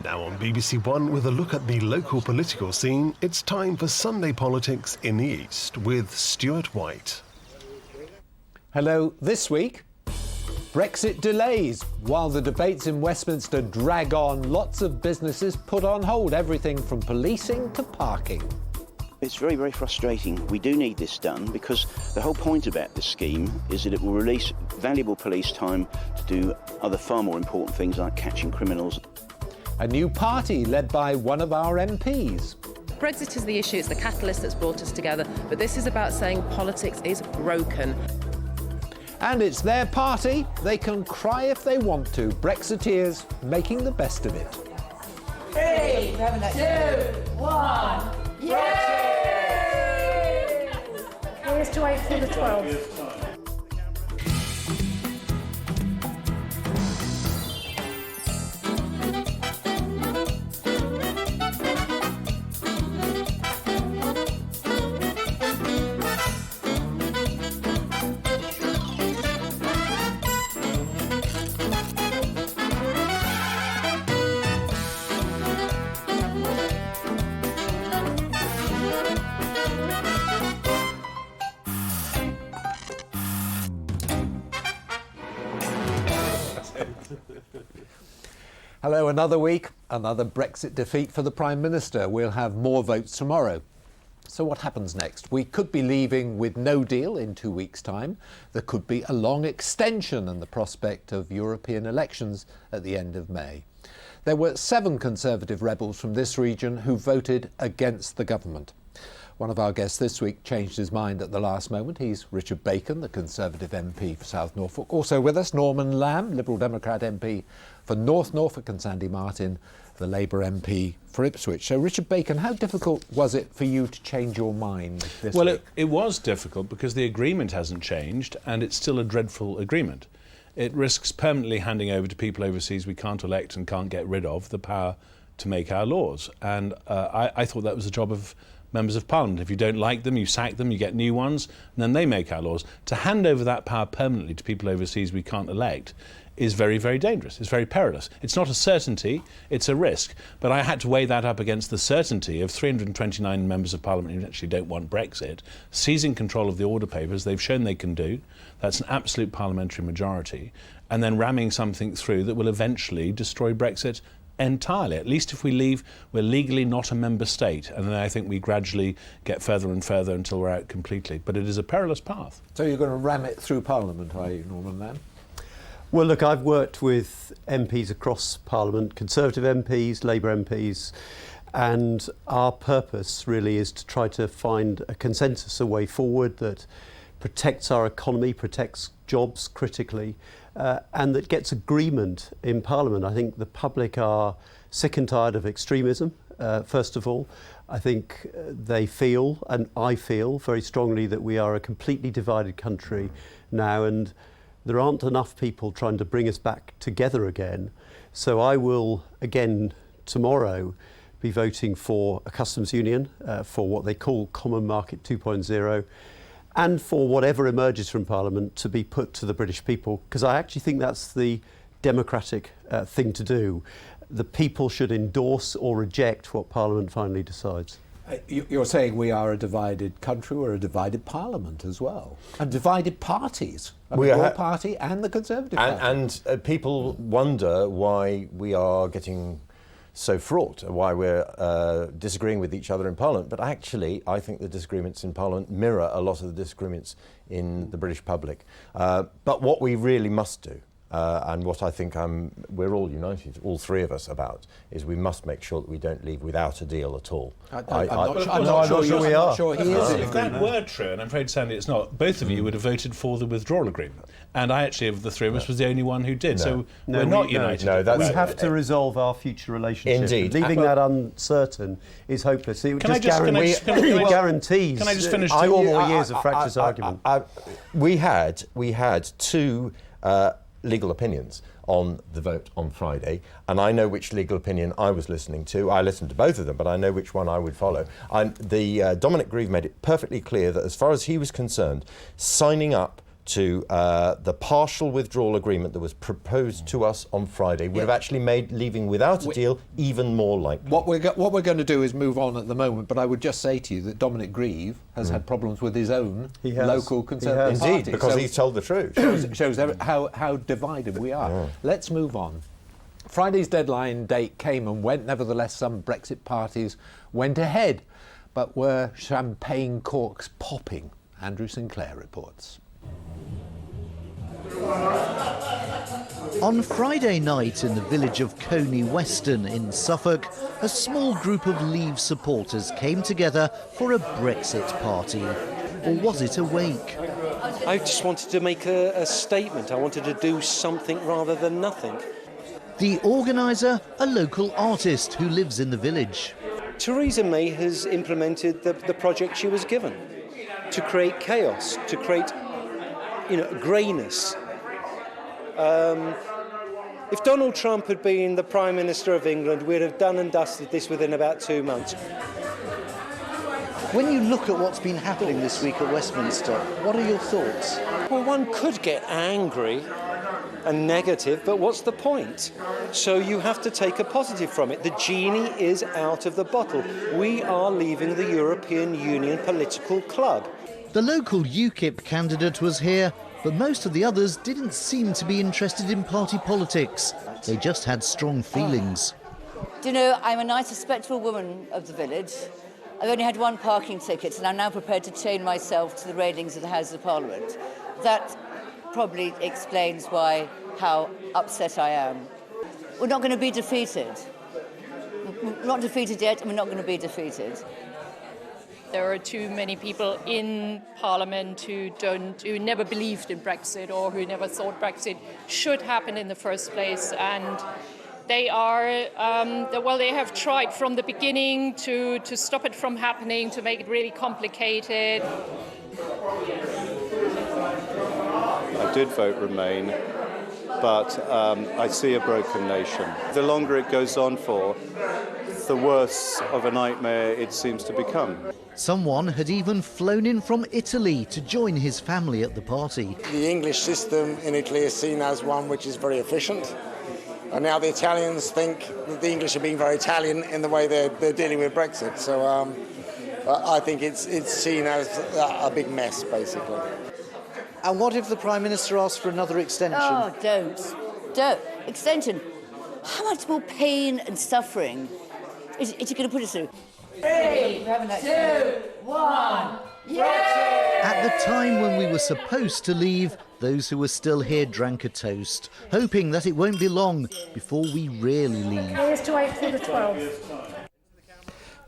Now on BBC One, with a look at the local political scene, it's time for Sunday Politics in the East with Stuart White. Hello. This week, Brexit delays. While the debates in Westminster drag on, lots of businesses put on hold everything from policing to parking. It's very, very frustrating. We do need this done because the whole point about this scheme is that it will release valuable police time to do other far more important things like catching criminals. A new party led by one of our MPs. Brexit is the issue, it's the catalyst that's brought us together, but this is about saying politics is broken. And it's their party. They can cry if they want to. Brexiteers making the best of it. 3, 2, 1, yay! Here's to April the 12th. Hello, another week, another Brexit defeat for the Prime Minister. We'll have more votes tomorrow. So what happens next? We could be leaving with no deal in 2 weeks' time. There could be a long extension and the prospect of European elections at the end of May. There were 7 Conservative rebels from this region who voted against the government. One of our guests this week changed his mind at the last moment. He's Richard Bacon, the Conservative MP for South Norfolk. Also with us, Norman Lamb, Liberal Democrat MP for North Norfolk, and Sandy Martin, the Labour MP for Ipswich. So, Richard Bacon, how difficult was it for you to change your mind this week? Well, it was difficult because the agreement hasn't changed and it's still a dreadful agreement. It risks permanently handing over to people overseas we can't elect and can't get rid of the power to make our laws. And I thought that was the job of members of Parliament. If you don't like them, you sack them, you get new ones, and then they make our laws. To hand over that power permanently to people overseas we can't elect is very, very dangerous. It's very perilous. It's not a certainty, it's a risk. But I had to weigh that up against the certainty of 329 members of Parliament who actually don't want Brexit, seizing control of the order papers, they've shown they can do. That's an absolute parliamentary majority. And then ramming something through that will eventually destroy Brexit entirely. At least if we leave, we're legally not a member state, and then I think we gradually get further and further until we're out completely. But it is a perilous path. So you're going to ram it through Parliament, are you, Norman Lamb? Well, look, I've worked with MPs across Parliament, Conservative MPs, Labour MPs, and our purpose really is to try to find a consensus, a way forward that protects our economy, protects jobs critically, and that gets agreement in Parliament. I think the public are sick and tired of extremism, first of all. I think they feel, and I feel very strongly, that we are a completely divided country now, and there aren't enough people trying to bring us back together again. So I will, again, tomorrow, be voting for a customs union, for what they call Common Market 2.0, and for whatever emerges from Parliament to be put to the British people, because I actually think that's the democratic thing to do. The people should endorse or reject what Parliament finally decides. You're saying we are a divided country, we're a divided Parliament as well, and divided parties. Your party and the Conservative Party. And people wonder why we are getting so fraught, why we're disagreeing with each other in Parliament. But actually, I think the disagreements in Parliament mirror a lot of the disagreements in the British public. But what we really must do, and what I think we're all united, all three of us, about, is we must make sure that we don't leave without a deal at all. I'm not sure he is. If that were true, and I'm afraid, Sandy, it's not, both of you would have voted for the withdrawal agreement. And I actually, of the three of us, was the only one who did. No. So we're not united. We have to resolve our future relationship. Indeed. Leaving that uncertain is hopeless. It Can I guarantees Can I just finish 4 more years of fractious argument. We had 2 legal opinions on the vote on Friday, and I know which legal opinion I was listening to. I listened to both of them, but I know which one I would follow. Dominic Grieve made it perfectly clear that as far as he was concerned, signing up to the partial withdrawal agreement that was proposed to us on Friday would have actually made leaving without a deal even more likely. What we're going to do is move on at the moment, but I would just say to you that Dominic Grieve has had problems with his own local Conservative Party. Indeed, because he's told the truth. Shows how divided we are. Yeah. Let's move on. Friday's deadline date came and went. Nevertheless, some Brexit parties went ahead, but were champagne corks popping? Andrew Sinclair reports. On Friday night in the village of Coney Weston in Suffolk, a small group of Leave supporters came together for a Brexit party. Or was it a wake? I just wanted to make a statement. I wanted to do something rather than nothing. The organiser, a local artist who lives in the village. Theresa May has implemented the project she was given to create chaos, to create, greyness. If Donald Trump had been the Prime Minister of England, we'd have done and dusted this within about 2 months. When you look at what's been happening this week at Westminster, what are your thoughts? Well, one could get angry and negative, but what's the point? So you have to take a positive from it. The genie is out of the bottle. We are leaving the European Union political club. The local UKIP candidate was here, but most of the others didn't seem to be interested in party politics. They just had strong feelings. Do you know, I'm a nice, respectable woman of the village. I've only had one parking ticket, and I'm now prepared to chain myself to the railings of the House of Parliament. That probably explains how upset I am. We're not going to be defeated. We're not defeated yet, and we're not going to be defeated. There are too many people in Parliament who never believed in Brexit or who never thought Brexit should happen in the first place, and they are they have tried from the beginning to stop it from happening, to make it really complicated. I did vote Remain, but I see a broken nation. The longer it goes on for, the worse of a nightmare it seems to become. Someone had even flown in from Italy to join his family at the party. The English system in Italy is seen as one which is very efficient, and now the Italians think that the English are being very Italian in the way they're dealing with Brexit. So I think it's seen as a big mess, basically. And what if the Prime Minister asks for another extension? Oh, don't. Extension. How much more pain and suffering is it going to put us through? 3, 2, 1, yeah! At the time when we were supposed to leave, those who were still here drank a toast, hoping that it won't be long before we really leave. Here's to April the 12th.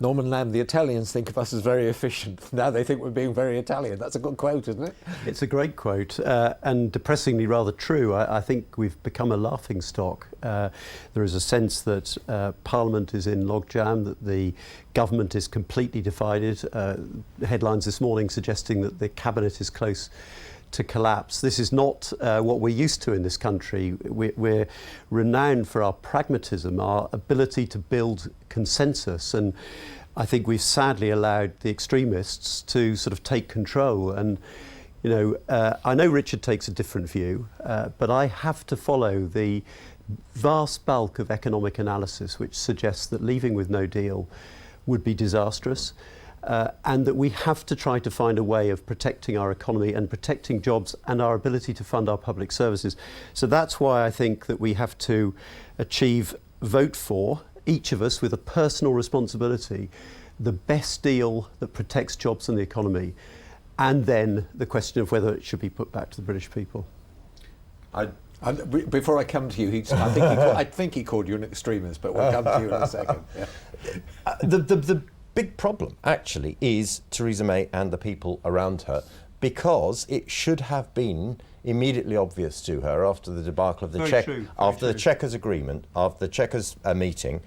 Norman Lamb, the Italians think of us as very efficient. Now they think we're being very Italian. That's a good quote, isn't it? It's a great quote, and depressingly rather true. I think we've become a laughingstock. There is a sense that Parliament is in logjam, that the government is completely divided. Headlines this morning suggesting that the cabinet is close to collapse. This is not what we're used to in this country. We're renowned for our pragmatism, our ability to build consensus, and I think we've sadly allowed the extremists to sort of take control. And I know Richard takes a different view, but I have to follow the vast bulk of economic analysis which suggests that leaving with no deal would be disastrous. And that we have to try to find a way of protecting our economy and protecting jobs and our ability to fund our public services. So that's why I think that we have to vote for, each of us with a personal responsibility, the best deal that protects jobs and the economy, and then the question of whether it should be put back to the British people. Before I come to you, I think he called you an extremist, but we'll come to you in a second. Yeah. The big problem actually is Theresa May and the people around her, because it should have been immediately obvious to her after the debacle of the Very Chequers agreement, after the Chequers meeting,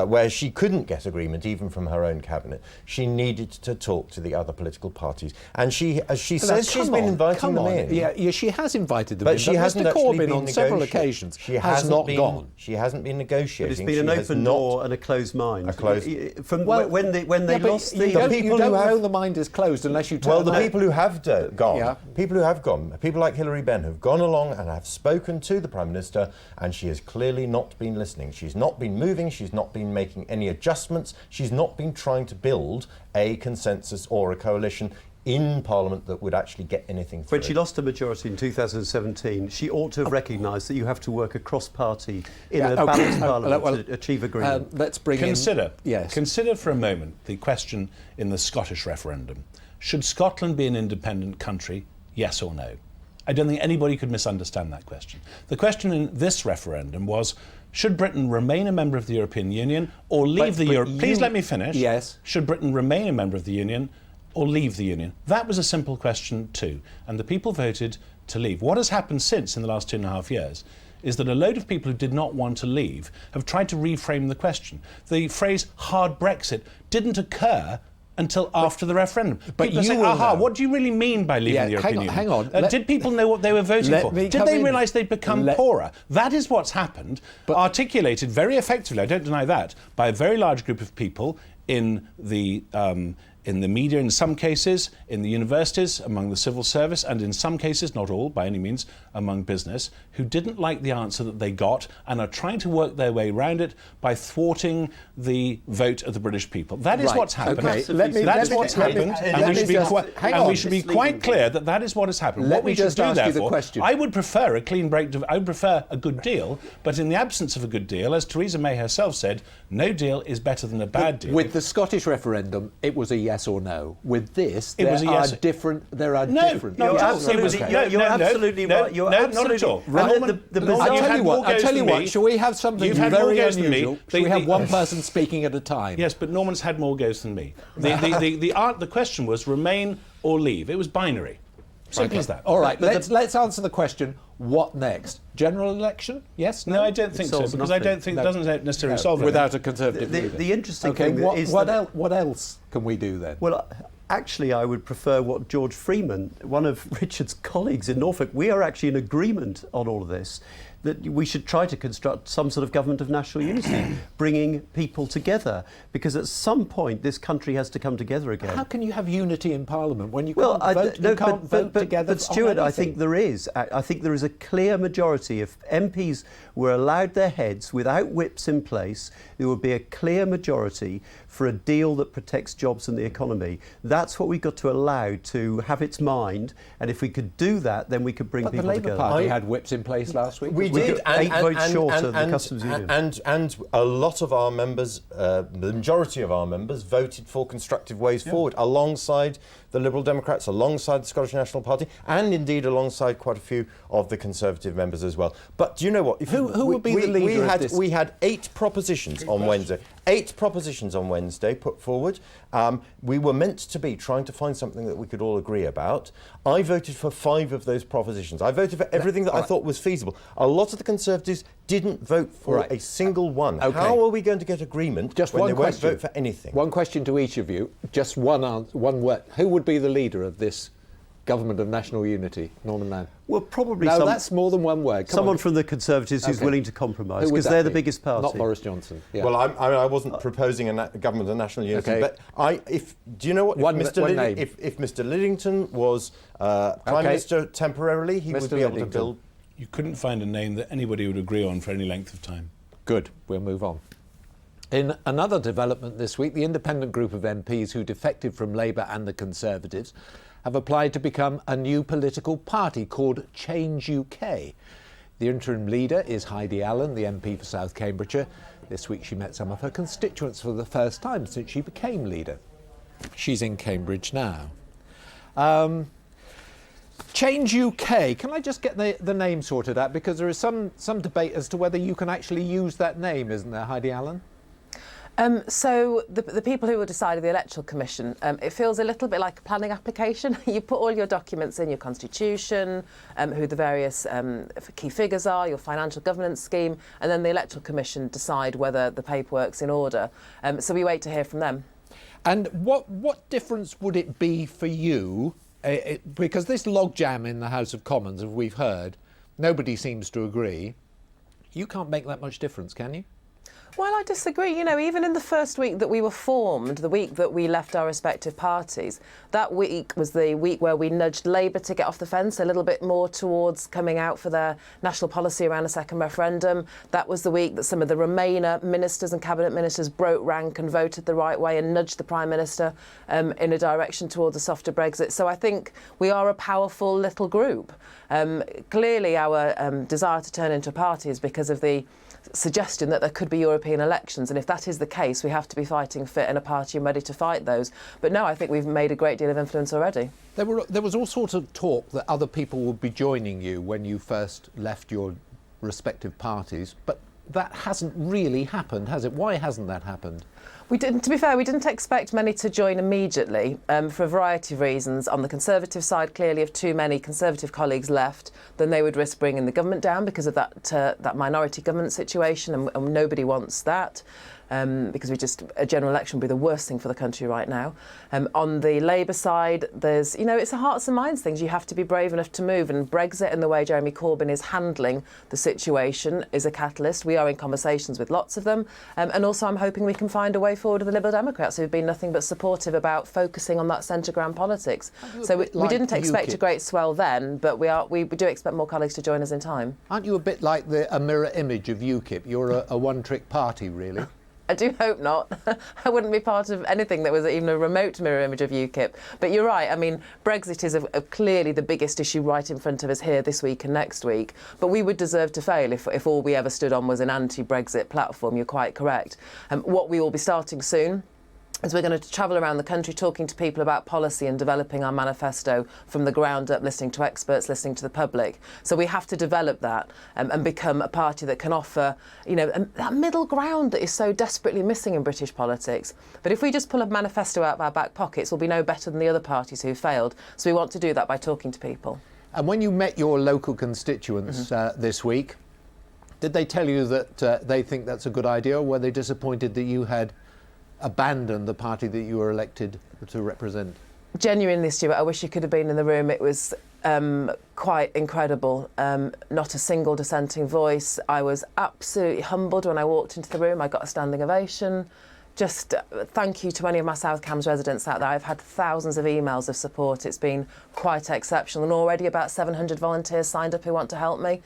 where she couldn't get agreement even from her own cabinet. She needed to talk to the other political parties, and she, as she says, she's been inviting them in. Yeah, she has invited them but in. She hasn't Mr. actually Corbyn been on several occasions she has not gone. She hasn't been negotiating. But it's been an open door and a closed mind. When they lost you don't know the mind is closed unless you tell the people who have gone, people like Hilary Benn have gone along and have spoken to the Prime Minister, and she has clearly not been listening. She's not been moving, she's not been making any adjustments, she's not been trying to build a consensus or a coalition in Parliament that would actually get anything through. When she lost a majority in 2017, she ought to have recognised that you have to work across party in a balanced Parliament to achieve agreement. Let's bring Consider for a moment the question in the Scottish referendum. Should Scotland be an independent country, yes or no? I don't think anybody could misunderstand that question. The question in this referendum was, should Britain remain a member of the European Union or leave the Union? Please let me finish. Yes. Should Britain remain a member of the Union or leave the Union? That was a simple question too, and the people voted to leave. What has happened since in the last 2.5 years is that a load of people who did not want to leave have tried to reframe the question. The phrase hard Brexit didn't occur until after the referendum. But people say, what do you really mean by leaving the European Union? Hang on. Did people know what they were voting for? Did they realise they'd become poorer? That is what's happened, articulated very effectively, I don't deny that, by a very large group of people in the media, in some cases, in the universities, among the civil service, and in some cases, not all, by any means, among business, who didn't like the answer that they got and are trying to work their way around it by thwarting the vote of the British people. That is what's happened. Okay. That's what's happened, and we should be quite clear that that is what has happened. What we should do, therefore, I would prefer a clean break. I would prefer a good deal, but in the absence of a good deal, as Theresa May herself said, no deal is better than a bad deal. With the Scottish referendum, it was a yes or no. With this, there are different. You're absolutely right. You're not at all. I'll tell you what. Shall we have something very unusual? Shall we have one person speaking at a time? Yes, but Norman's had more goes than me. The question was remain or leave. It was binary. Simple as that. All right. Let's answer the question. What next? General election? Yes? No, I don't think so, because I don't think it doesn't necessarily solve it. Without a Conservative leader. The interesting thing is what else can we do then? Well, actually, I would prefer what George Freeman, one of Richard's colleagues in Norfolk, we are actually in agreement on all of this, that we should try to construct some sort of government of national unity, bringing people together, because at some point this country has to come together again. How can you have unity in Parliament when you can't vote together? But Stuart, I think there is. I think there is a clear majority. If MPs were allowed their heads without whips in place, there would be a clear majority for a deal that protects jobs and the economy. That's what we've got to allow to have its mind, and if we could do that, then we could bring people together. But the Labour Party had whips in place last week. We did, 8 votes short of the Customs Union. And a lot of our members, the majority of our members, voted for constructive ways forward, alongside the Liberal Democrats, alongside the Scottish National Party, and indeed alongside quite a few of the Conservative members as well. But do you know what? Who would be the leader of this? We had 8 propositions on Wednesday. 8 propositions on Wednesday put forward. We were meant to be trying to find something that we could all agree about. I voted for 5 of those propositions. I voted for everything that I thought was feasible. A lot of the Conservatives didn't vote for a single one. Okay. How are we going to get agreement when they won't vote for anything? One question to each of you. Just one word. Who would be the leader of this government of national unity, Norman Lamb? Well, probably no, that's more than one word. Someone from the Conservatives who's willing to compromise, because they're the biggest party. Not Boris Johnson. Yeah. Well, I wasn't proposing a government of national unity, but do you know what? If Mr. Lidington was Prime Minister temporarily, he would be able to build. You couldn't find a name that anybody would agree on for any length of time. Good. We'll move on. In another development this week, the independent group of MPs who defected from Labour and the Conservatives have applied to become a new political party called Change UK. The interim leader is Heidi Allen, the MP for South Cambridgeshire. This week she met some of her constituents for the first time since she became leader. She's in Cambridge now. Change UK, can I just get the name sorted out? Because there is some debate as to whether you can actually use that name, isn't there, Heidi Allen? So the people who will decide are the Electoral Commission. It feels a little bit like a planning application. You put all your documents in, your constitution, who the various key figures are, your financial governance scheme, and then the Electoral Commission decide whether the paperwork's in order. So we wait to hear from them. And what difference would it be for you? Because this logjam in the House of Commons, as we've heard, nobody seems to agree. You can't make that much difference, can you? Well, I disagree. You know, even in the first week that we were formed, the week that we left our respective parties, that week was the week where we nudged Labour to get off the fence a little bit more towards coming out for their national policy around a second referendum. That was the week that some of the Remainer ministers and cabinet ministers broke rank and voted the right way and nudged the Prime Minister in a direction towards a softer Brexit. So I think we are a powerful little group. Clearly our desire to turn into a party is because of the suggestion that there could be European elections, and if that is the case, we have to be fighting fit in a party and ready to fight those. But no, I think we've made a great deal of influence already. There was all sorts of talk that other people would be joining you when you first left your respective parties, but that hasn't really happened, has it? Why hasn't that happened? We didn't, to be fair, we didn't expect many to join immediately for a variety of reasons. On the Conservative side, clearly, if too many Conservative colleagues left, then they would risk bringing the government down because of that minority government situation, and nobody wants that. Because a general election would be the worst thing for the country right now. On the Labour side, there's, it's a hearts and minds thing. You have to be brave enough to move, and Brexit and the way Jeremy Corbyn is handling the situation is a catalyst. We are in conversations with lots of them, and also I'm hoping we can find a way forward with the Liberal Democrats, who've been nothing but supportive about focusing on that centre ground politics. So we didn't expect a great swell then, but we do expect more colleagues to join us in time. Aren't you a bit like a mirror image of UKIP? You're a one-trick party, really. I do hope not. I wouldn't be part of anything that was even a remote mirror image of UKIP. But you're right. I mean, Brexit is clearly the biggest issue right in front of us here this week and next week. But we would deserve to fail if all we ever stood on was an anti-Brexit platform. You're quite correct. What we will be starting soon is we're going to travel around the country talking to people about policy and developing our manifesto from the ground up, listening to experts, listening to the public. So we have to develop that and become a party that can offer, that middle ground that is so desperately missing in British politics. But if we just pull a manifesto out of our back pockets, we'll be no better than the other parties who failed. So we want to do that by talking to people. And when you met your local constituents this week, did they tell you that they think that's a good idea, or were they disappointed that you had abandon the party that you were elected to represent? Genuinely, Stuart, I wish you could have been in the room. It was quite incredible. Not a single dissenting voice. I was absolutely humbled when I walked into the room. I got a standing ovation. Just thank you to any of my South Cambs residents out there. I've had thousands of emails of support. It's been quite exceptional, and already about 700 volunteers signed up who want to help me.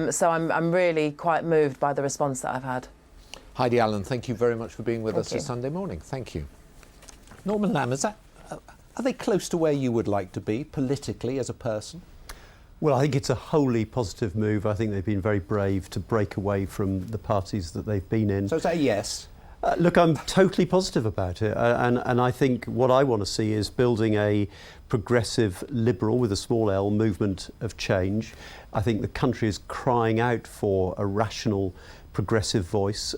So I'm really quite moved by the response that I've had. Heidi Allen, thank you very much for being with us this Sunday morning. Thank you. Norman Lamb, are they close to where you would like to be politically as a person? Well, I think it's a wholly positive move. I think they've been very brave to break away from the parties that they've been in. So is that a yes? Look, I'm totally positive about it. And I think what I want to see is building a progressive liberal with a small L movement of change. I think the country is crying out for a rational progressive voice.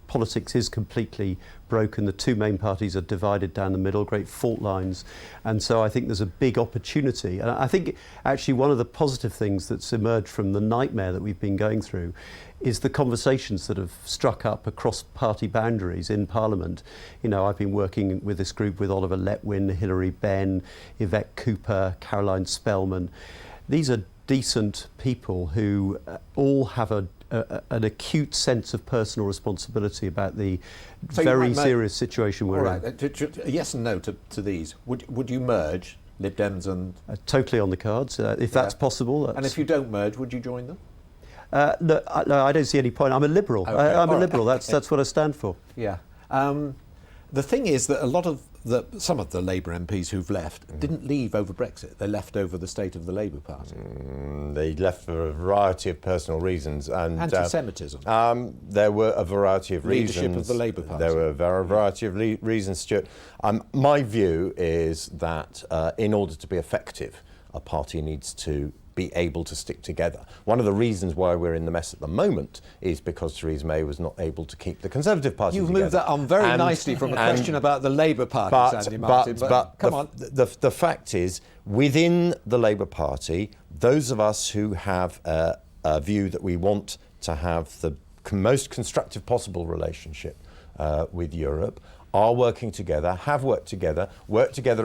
Politics is completely broken. The two main parties are divided down the middle, great fault lines. And so I think there's a big opportunity. And I think actually one of the positive things that's emerged from the nightmare that we've been going through is the conversations that have struck up across party boundaries in Parliament. I've been working with this group with Oliver Letwin, Hilary Benn, Yvette Cooper, Caroline Spellman. These are decent people who all have an acute sense of personal responsibility about the very serious situation we're in. Right. Yes and no to these. Would you merge Lib Dems and... totally on the cards, if that's possible. And if you don't merge, would you join them? No, I don't see any point. I'm a liberal. Okay. I'm a liberal. That's what I stand for. Yeah. The thing is that some of the Labour MPs who've left didn't leave over Brexit. They left over the state of the Labour Party. They left for a variety of personal reasons. And anti-Semitism. There were a variety of reasons. Leadership of the Labour Party. There were a variety of reasons, Stuart. My view is that in order to be effective, a party needs to be able to stick together. One of the reasons why we're in the mess at the moment is because Theresa May was not able to keep the Conservative Party You've together. moved that on very nicely from a question about the Labour Party, Sandy Martin. But come on. The fact is, within the Labour Party, those of us who have a view that we want to have the most constructive possible relationship with Europe are working together, have worked together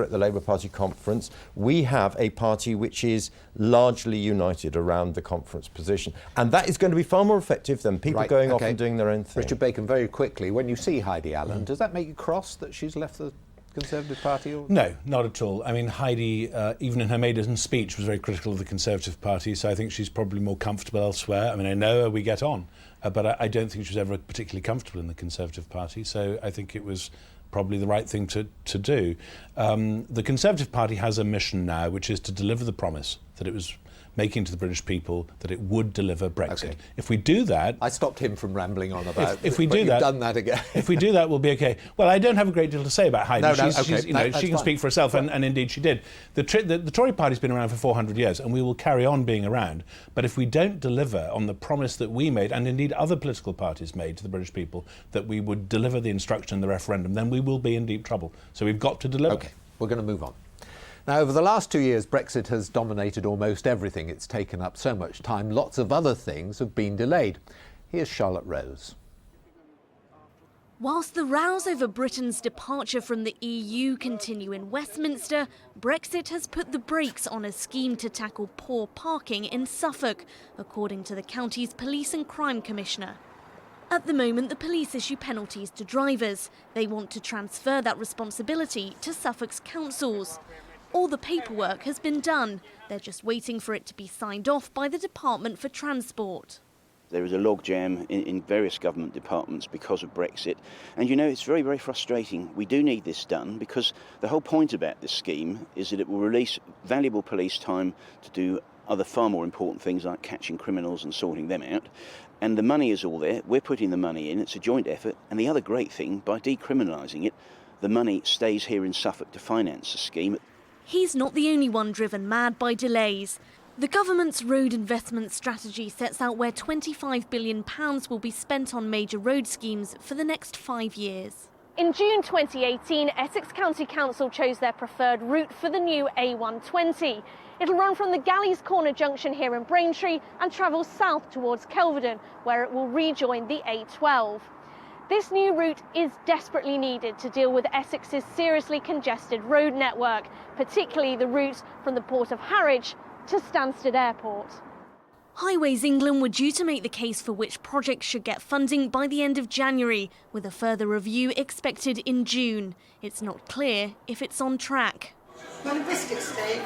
at the Labour Party conference. We have a party which is largely united around the conference position. And that is going to be far more effective than people going off and doing their own thing. Richard Bacon, very quickly, when you see Heidi Allen, does that make you cross that she's left the Conservative Party? Or? No, not at all. I mean, Heidi, even in her maiden speech, was very critical of the Conservative Party, so I think she's probably more comfortable elsewhere. I mean, I know her, we get on, but I don't think she was ever particularly comfortable in the Conservative Party, so I think it was probably the right thing to do. The Conservative Party has a mission now, which is to deliver the promise that it was making to the British people that it would deliver Brexit. Okay. If we do that... I stopped him from rambling on about if we but do you've that, done that again. If we do that, we'll be okay. Well, I don't have a great deal to say about Heidi. She can speak for herself, and indeed she did. The Tory party's been around for 400 years, and we will carry on being around. But if we don't deliver on the promise that we made, and indeed other political parties made to the British people, that we would deliver the instruction in the referendum, then we will be in deep trouble. So we've got to deliver. Okay, we're going to move on. Now, over the last 2 years, Brexit has dominated almost everything. It's taken up so much time. Lots of other things have been delayed. Here's Charlotte Rose. Whilst the rows over Britain's departure from the EU continue in Westminster, Brexit has put the brakes on a scheme to tackle poor parking in Suffolk, according to the county's Police and Crime Commissioner. At the moment, the police issue penalties to drivers. They want to transfer that responsibility to Suffolk's councils. All the paperwork has been done. They're just waiting for it to be signed off by the Department for Transport. There is a logjam in various government departments because of Brexit. And you know, it's very, very frustrating. We do need this done because the whole point about this scheme is that it will release valuable police time to do other far more important things like catching criminals and sorting them out. And the money is all there. We're putting the money in. It's a joint effort. And the other great thing, by decriminalising it, the money stays here in Suffolk to finance the scheme. He's not the only one driven mad by delays. The government's road investment strategy sets out where £25 billion will be spent on major road schemes for the next 5 years. In June 2018, Essex County Council chose their preferred route for the new A120. It'll run from the Galleys Corner junction here in Braintree and travel south towards Kelvedon, where it will rejoin the A12. This new route is desperately needed to deal with Essex's seriously congested road network, particularly the route from the port of Harwich to Stansted Airport. Highways England were due to make the case for which projects should get funding by the end of January, with a further review expected in June. It's not clear if it's on track. Want a biscuit, Steve?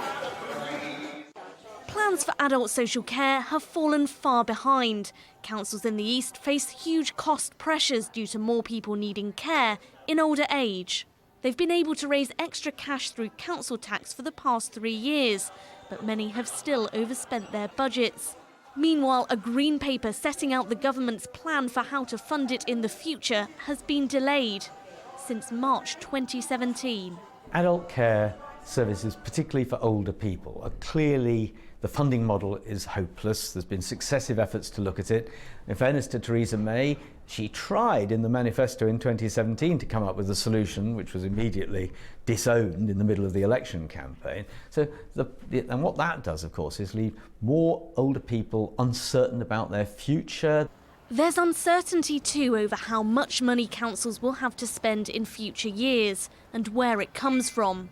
Plans for adult social care have fallen far behind. Councils in the East face huge cost pressures due to more people needing care in older age. They've been able to raise extra cash through council tax for the past 3 years, but many have still overspent their budgets. Meanwhile, a green paper setting out the government's plan for how to fund it in the future has been delayed since March 2017. Adult care services, particularly for older people, are clearly the funding model is hopeless. There's been successive efforts to look at it. In fairness to Theresa May, she tried in the manifesto in 2017 to come up with a solution which was immediately disowned in the middle of the election campaign. So, and what that does, of course, is leave more older people uncertain about their future. There's uncertainty too over how much money councils will have to spend in future years and where it comes from.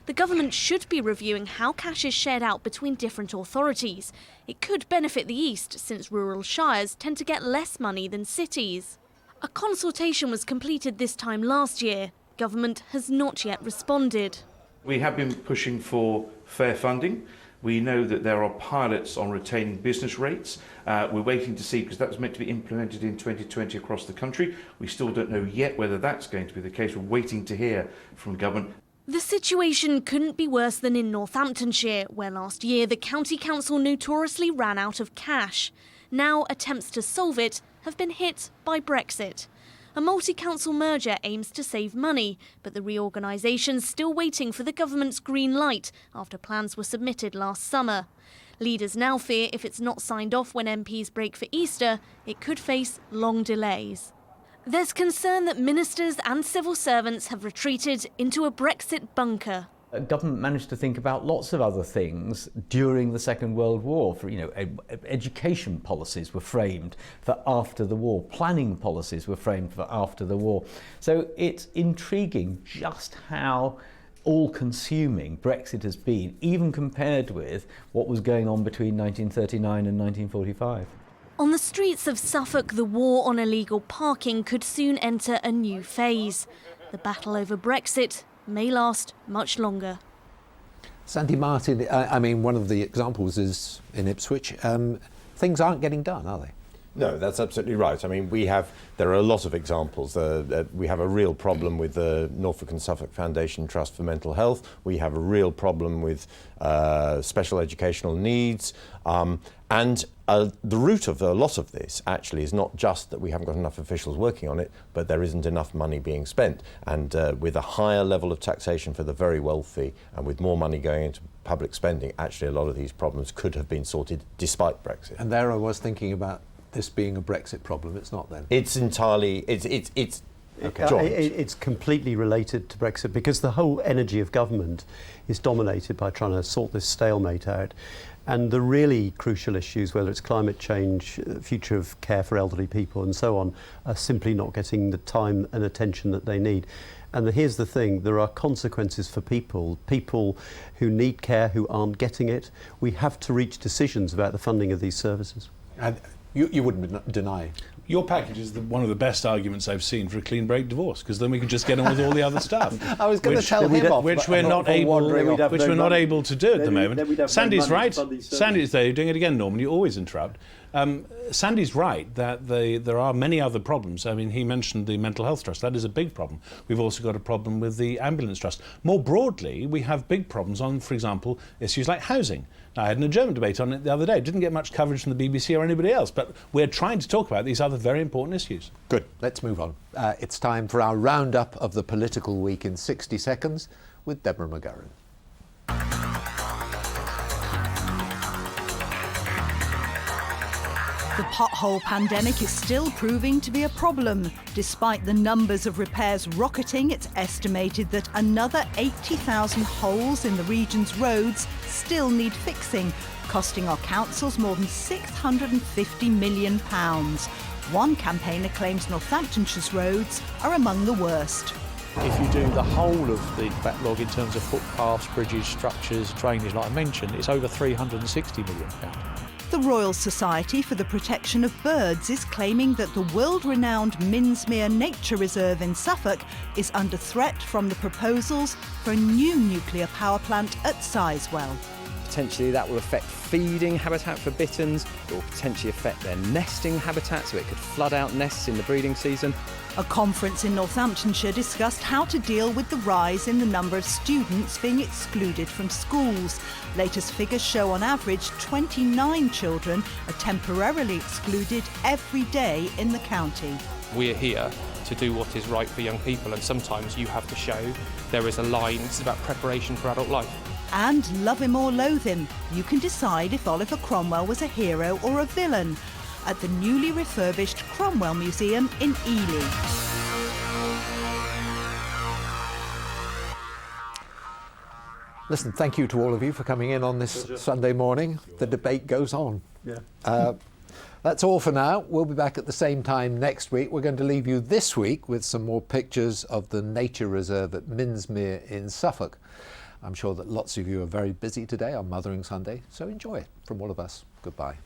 The government should be reviewing how cash is shared out between different authorities. It could benefit the East, since rural shires tend to get less money than cities. A consultation was completed this time last year. Government has not yet responded. We have been pushing for fair funding. We know that there are pilots on retaining business rates. We're waiting to see, because that was meant to be implemented in 2020 across the country. We still don't know yet whether that's going to be the case. We're waiting to hear from government. The situation couldn't be worse than in Northamptonshire, where last year the county council notoriously ran out of cash. Now attempts to solve it have been hit by Brexit. A multi-council merger aims to save money, but the reorganisation's still waiting for the government's green light after plans were submitted last summer. Leaders now fear if it's not signed off when MPs break for Easter, it could face long delays. There's concern that ministers and civil servants have retreated into a Brexit bunker. Government managed to think about lots of other things during the Second World War. For, education policies were framed for after the war. Planning policies were framed for after the war. So it's intriguing just how all-consuming Brexit has been, even compared with what was going on between 1939 and 1945. On the streets of Suffolk, the war on illegal parking could soon enter a new phase. The battle over Brexit may last much longer. Sandy Martin, one of the examples is in Ipswich. Things aren't getting done, are they? No, that's absolutely right. I mean, there are a lot of examples. We have a real problem with the Norfolk and Suffolk Foundation Trust for Mental Health. We have a real problem with special educational needs. And the root of a lot of this actually is not just that we haven't got enough officials working on it, but there isn't enough money being spent. And with a higher level of taxation for the very wealthy and with more money going into public spending, actually a lot of these problems could have been sorted despite Brexit. And there I was thinking about this being a Brexit problem. It's not then. It's completely related to Brexit because the whole energy of government is dominated by trying to sort this stalemate out. And the really crucial issues, whether it's climate change, future of care for elderly people and so on, are simply not getting the time and attention that they need. And here's the thing, there are consequences for people who need care, who aren't getting it. We have to reach decisions about the funding of these services. And you wouldn't deny. Your package is one of the best arguments I've seen for a clean break divorce, because then we can just get on with all the other stuff. I was going to tell him off, which we're not able to do at the moment. Sandy's right. Sandy's there. You're doing it again, Norman. You always interrupt. Sandy's right that there are many other problems. I mean, he mentioned the Mental Health Trust. That is a big problem. We've also got a problem with the Ambulance Trust. More broadly, we have big problems on, for example, issues like housing. Now, I had an adjournment debate on it the other day. It didn't get much coverage from the BBC or anybody else, but we're trying to talk about these other very important issues. Good. Let's move on. It's time for our roundup of the political week in 60 seconds with Deborah McGurran. The pothole pandemic is still proving to be a problem. Despite the numbers of repairs rocketing, it's estimated that another 80,000 holes in the region's roads still need fixing, costing our councils more than £650 million. One campaigner claims Northamptonshire's roads are among the worst. If you do the whole of the backlog in terms of footpaths, bridges, structures, drainage, like I mentioned, it's over £360 million. The Royal Society for the Protection of Birds is claiming that the world-renowned Minsmere Nature Reserve in Suffolk is under threat from the proposals for a new nuclear power plant at Sizewell. Potentially that will affect feeding habitat for bitterns, it will potentially affect their nesting habitat, so it could flood out nests in the breeding season. A conference in Northamptonshire discussed how to deal with the rise in the number of students being excluded from schools. Latest figures show on average 29 children are temporarily excluded every day in the county. We're here to do what is right for young people, and sometimes you have to show there is a line. It's about preparation for adult life. And love him or loathe him, you can decide if Oliver Cromwell was a hero or a villain at the newly refurbished Cromwell Museum in Ely. Listen, thank you to all of you for coming in on this Sunday morning. The debate goes on. Yeah. That's all for now. We'll be back at the same time next week. We're going to leave you this week with some more pictures of the nature reserve at Minsmere in Suffolk. I'm sure that lots of you are very busy today on Mothering Sunday, so enjoy it. From all of us, goodbye.